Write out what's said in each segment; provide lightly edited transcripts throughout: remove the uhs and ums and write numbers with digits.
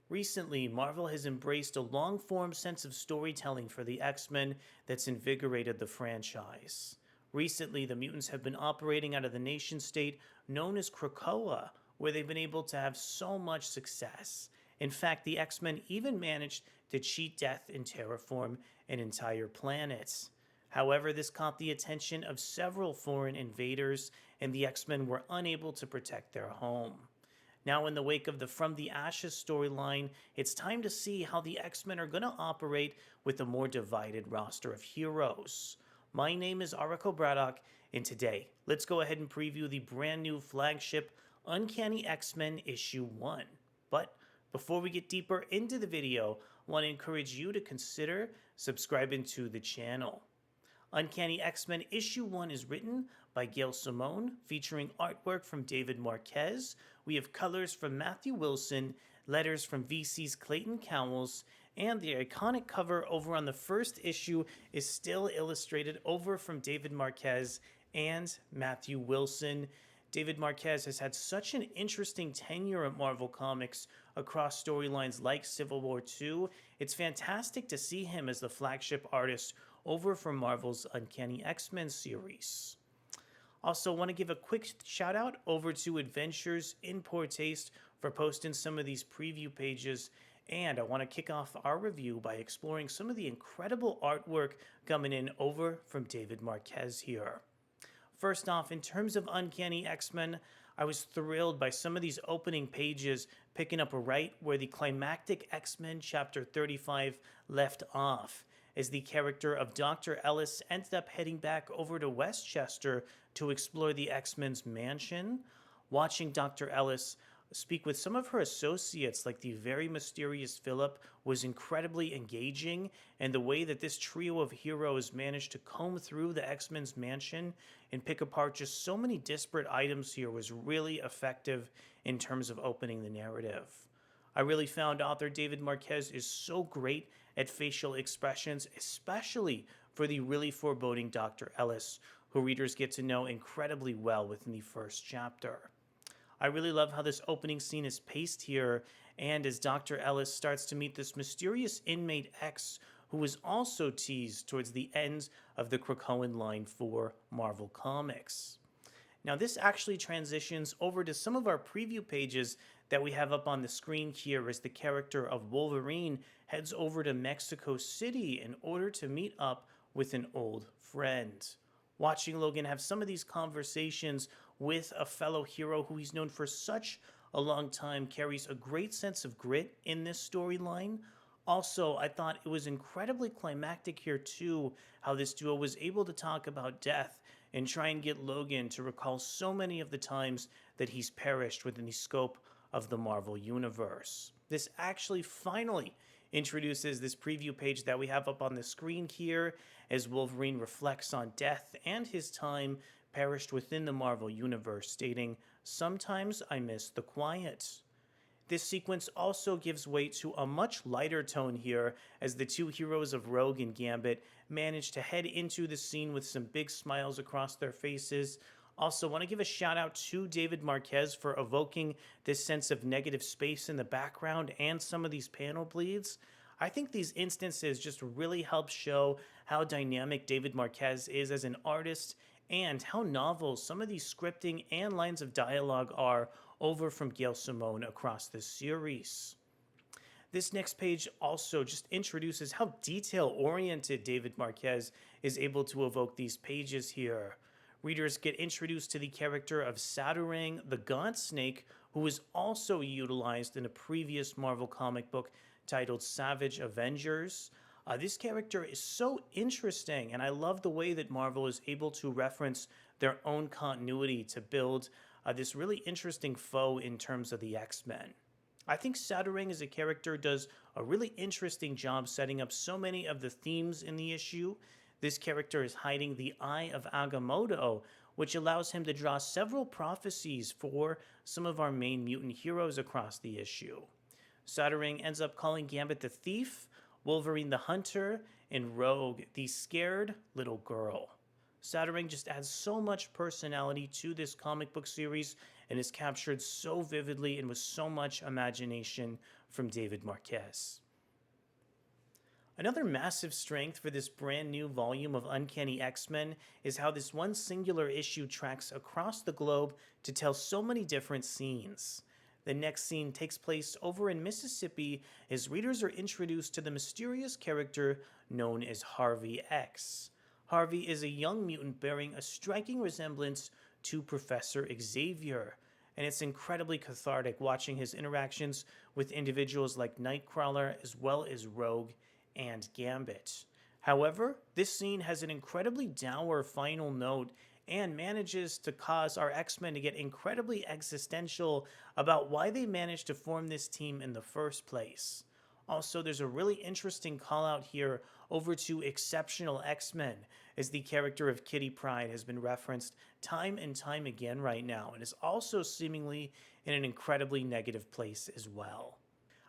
Recently, Marvel has embraced a long form sense of storytelling for the X-Men that's invigorated the franchise. Recently, the mutants have been operating out of the nation state known as Krakoa, where they've been able to have so much success. In fact, the X-Men even managed to cheat death and terraform an entire planet. However, this caught the attention of several foreign invaders, and the X-Men were unable to protect their home. Now, in the wake of the From the Ashes storyline, it's time to see how the X Men are going to operate with a more divided roster of heroes. My name is Arako Braddock, and today, let's go ahead and preview the brand new flagship Uncanny X-Men issue 1. But before we get deeper into the video, I want to encourage you to consider subscribing to the channel. Uncanny X-Men issue 1 is written by Gail Simone, featuring artwork from David Marquez. We have colors from Matthew Wilson, letters from VC's Clayton Cowles, and the iconic cover over on the first issue is still illustrated over from David Marquez and Matthew Wilson. David Marquez has had such an interesting tenure at Marvel Comics across storylines like Civil War II. It's fantastic to see him as the flagship artist over from Marvel's Uncanny X-Men series. Also, want to give a quick shout out over to Adventures in Poor Taste for posting some of these preview pages. And I want to kick off our review by exploring some of the incredible artwork coming in over from David Marquez here. First off, in terms of Uncanny X-Men, I was thrilled by some of these opening pages, picking up right where the climactic X-Men chapter 35 left off, as the character of Dr. Ellis ended up heading back over to Westchester to explore the X-Men's mansion. Watching Dr. Ellis speak with some of her associates, like the very mysterious Philip, was incredibly engaging, and the way that this trio of heroes managed to comb through the X-Men's mansion and pick apart just so many disparate items here was really effective in terms of opening the narrative. I really found author David Marquez is so great at facial expressions, especially for the really foreboding Dr. Ellis, who readers get to know incredibly well within the first chapter. I really love how this opening scene is paced here, and as Dr. Ellis starts to meet this mysterious inmate X, who is also teased towards the end of the Krakoan line for Marvel Comics. Now, this actually transitions over to some of our preview pages that we have up on the screen here as the character of Wolverine heads over to Mexico City in order to meet up with an old friend. Watching Logan have some of these conversations with a fellow hero who he's known for such a long time carries a great sense of grit in this storyline. Also, I thought it was incredibly climactic here too, how this duo was able to talk about death and try and get Logan to recall so many of the times that he's perished within the scope of the Marvel Universe. This actually finally introduces this preview page that we have up on the screen here as Wolverine reflects on death and his time perished within the Marvel Universe, stating, "Sometimes I miss the quiet." This sequence also gives way to a much lighter tone here as the two heroes of Rogue and Gambit manage to head into the scene with some big smiles across their faces. Also, want to give a shout out to David Marquez for evoking this sense of negative space in the background and some of these panel bleeds. I think these instances just really help show how dynamic David Marquez is as an artist and how novel some of these scripting and lines of dialogue are over from Gail Simone across this series. This next page also just introduces how detail-oriented David Marquez is able to evoke these pages here. Readers get introduced to the character of Saturang the Gaunt Snake, who was also utilized in a previous Marvel comic book titled Savage Avengers. This character is so interesting, and I love the way that Marvel is able to reference their own continuity to build this really interesting foe in terms of the X-Men. I think Saturang as a character does a really interesting job setting up so many of the themes in the issue. This character is hiding the Eye of Agamotto, which allows him to draw several prophecies for some of our main mutant heroes across the issue. Saturang ends up calling Gambit the Thief, Wolverine the Hunter, and Rogue the Scared Little Girl. Saturang just adds so much personality to this comic book series, and is captured so vividly and with so much imagination from David Marquez. Another massive strength for this brand new volume of Uncanny X-Men is how this one singular issue tracks across the globe to tell so many different scenes. The next scene takes place over in Mississippi as readers are introduced to the mysterious character known as Harvey X. Harvey is a young mutant bearing a striking resemblance to Professor Xavier, and it's incredibly cathartic watching his interactions with individuals like Nightcrawler as well as Rogue and Gambit. However, this scene has an incredibly dour final note and manages to cause our X-Men to get incredibly existential about why they managed to form this team in the first place. Also, there's a really interesting call out here over to Exceptional X-Men, as the character of Kitty Pryde has been referenced time and time again right now, and is also seemingly in an incredibly negative place as well.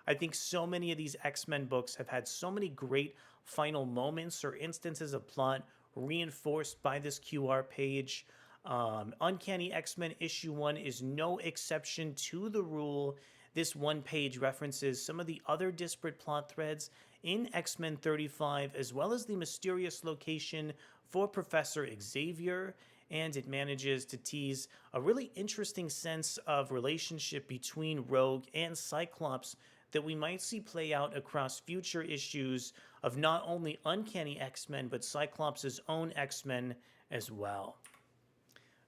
I think so many of these X-Men books have had so many great final moments or instances of plot reinforced by this QR page. Uncanny X-Men issue 1 is no exception to the rule. This one page references some of the other disparate plot threads in X-Men 35, as well as the mysterious location for Professor Xavier, and it manages to tease a really interesting sense of relationship between Rogue and Cyclops that we might see play out across future issues of not only Uncanny X-Men, but Cyclops' own X-Men as well.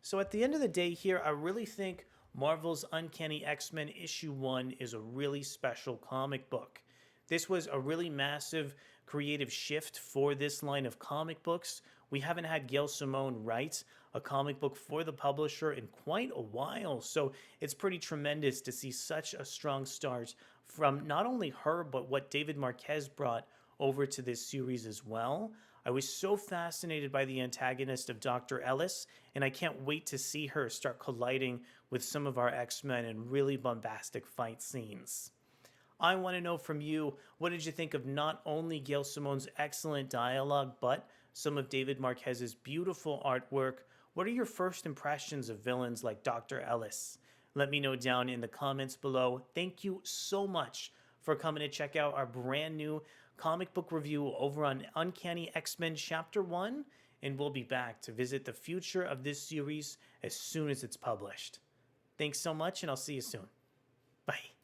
So at the end of the day here, I really think Marvel's Uncanny X-Men issue 1 is a really special comic book. This was a really massive creative shift for this line of comic books. We haven't had Gail Simone write a comic book for the publisher in quite a while, so it's pretty tremendous to see such a strong start from not only her, but what David Marquez brought over to this series as well. I was so fascinated by the antagonist of Dr. Ellis, and I can't wait to see her start colliding with some of our X-Men in really bombastic fight scenes. I want to know from you, what did you think of not only Gail Simone's excellent dialogue, but some of David Marquez's beautiful artwork? What are your first impressions of villains like Dr. Ellis? Let me know down in the comments below. Thank you so much for coming to check out our brand new comic book review over on Uncanny X-Men Chapter 1, and we'll be back to visit the future of this series as soon as it's published. Thanks so much, and I'll see you soon. Bye.